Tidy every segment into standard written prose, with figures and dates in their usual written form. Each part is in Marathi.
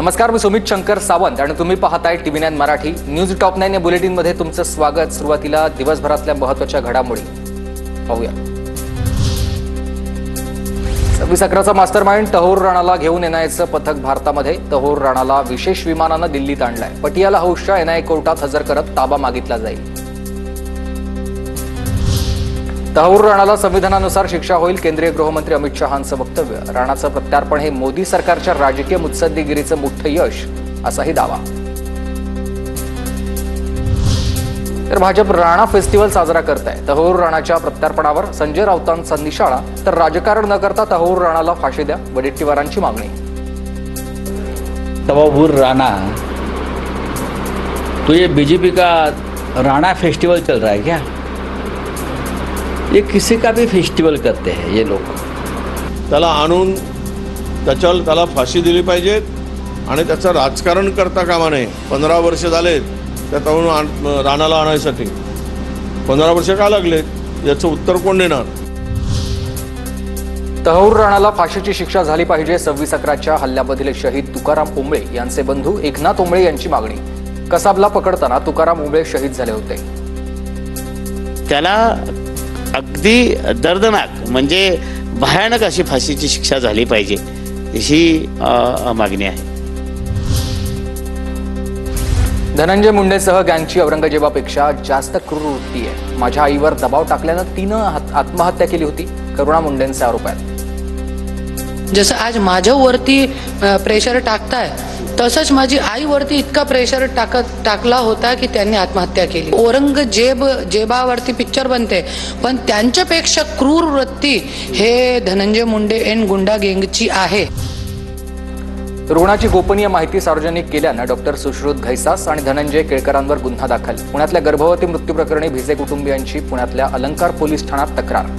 नमस्कार, मी सुमित शंकर सावंत आणि तुम्ही पाहताय TV9 मराठी न्यूज टॉप 9 या बुलेटिन मध्ये तुमचं स्वागत। सुरुवातीला दिवसभरातल्या महत्त्वाच्या घडामोडी पाहूया। 26 अकराचा मास्टरमाइंड तहोर राणाला घेऊन एनआयएचं पथक भारतामध्ये। तहोर राणाला विशेष विमानानं दिल्लीत आणलंय। पटियाला हाऊसच्या एनआयए कोर्टात हजर करत ताबा मागितला जाईल। तहोर राणाला संविधानानुसार शिक्षा होईल, केंद्रीय गृहमंत्री अमित शहांचं वक्तव्य। राणाचं प्रत्यार्पण हे मोदी सरकारच्या राजकीय मुत्सद्देगिरीचं मोठं यश, असाही दावा। तर भाजप राणा फेस्टिवल साजरा करत आहे। तहोर राणाच्या प्रत्यार्पणावर संजय राऊतांचा निशाळा, तर राजकारण न करता तहोर राणाला फाशी द्या, वडेट्टीवारांची मागणी। तहोर राणा, तो ये बीजेपी का राणा फेस्टिवल चल रहा है क्या? ये किसी का भी फेस्टिवल करते हैं ये लोग। त्याला आणून त्याला फाशी दिली पाहिजे आणि त्याचं राजकारण करता कामा नये। 15 वर्ष झालेत त्या तरुण राणाला आणायसाठी। 15 वर्ष का लागलेत याचं उत्तर कोण देणार? तहोर राणाला फाशीची शिक्षा झाली पाहिजे। 26 अकराच्या हल्ल्यामधील शहीद तुकाराम ओंबळे यांचे बंधू एकनाथ ओंबळे यांची मागणी। कसाबला पकडताना तुकाराम ओंबळे शहीद झाले होते। त्याला अगदी दर्दनाक म्हणजे भयानक अशी फाशीची शिक्षा झाली पाहिजे अशी मागणी आहे। धनंजय मुंडेसह गँगची औरंगजेबापेक्षा जास्त क्रूर वृत्ती आहे। माझ्या आईवर दबाव टाकल्यानं तिनं आत्महत्या केली होती, करुणा मुंडेंचे आरोप आहेत। जसं आज माझ्यावरती प्रेशर टाकताय तसंच माझी आईवरती इतका प्रेशर टाकला होता की त्यांनी आत्महत्या केली। औरंगजेबावरती पिक्चर बनते, पण त्यांच्यापेक्षा क्रूर वृत्ती हे धनंजय मुंडे एंड गुंडा गँगची आहे। रुग्णाची गोपनीय माहिती सार्वजनिक केल्यानं डॉक्टर सुश्रुत घैसास आणि धनंजय केळकरांवर गुन्हा दाखल। पुण्यातल्या गर्भवती मृत्यू प्रकरणी भिसे कुटुंबियांची पुण्यातल्या अलंकार पोलीस ठाण्यात तक्रार।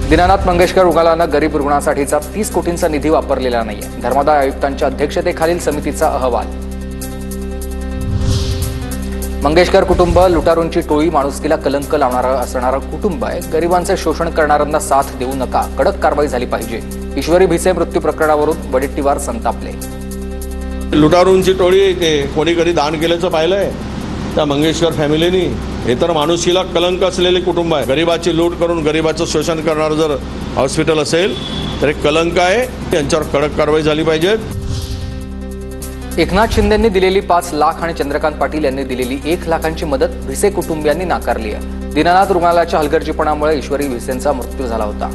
दीनानाथ मंगेशकर रुग्णालयानं गरीब रुग्णांसाठीचा 30 कोटींचा निधी वापरलेला नाहीये। धर्मादाय आयुक्तांच्या अध्यक्षतेखालील समितीचा अहवाल। मंगेशकर कुटुंब लुटारूंची टोळी, माणुसकीला कलंक लावणारं असणारं कुटुंब आहे। गरिबांचे शोषण करणाऱ्यांना साथ देऊ नका, कडक कारवाई झाली पाहिजे। ईश्वरी भिसे मृत्यू प्रकरणावरून वडेट्टीवार संतापले। लुटारूंची टोळी ते कोणी कधी दान केल्याचं पाहिलंय त्या मंगेशकर फॅमिलीनी? हे तर माणुसकीला कलंक असलेले कुटुंब आहे। गरिबाची लूट करून गरिबाचं शोषण करणारं जर हॉस्पिटल असेल तर एक कलंक आहे। त्यांच्यावर कडक कारवाई झाली पाहिजे। एकनाथ शिंदेंनी दिलेली 5 लाख आणि चंद्रकांत पाटील यांनी दिलेली 1 लाखांची मदत भिसे कुटुंबियांनी नाकारली आहे। दीनानाथ रुग्णालयाच्या हलगर्जीपणामुळे ईश्वरी भिसेंचा मृत्यू झाला होता।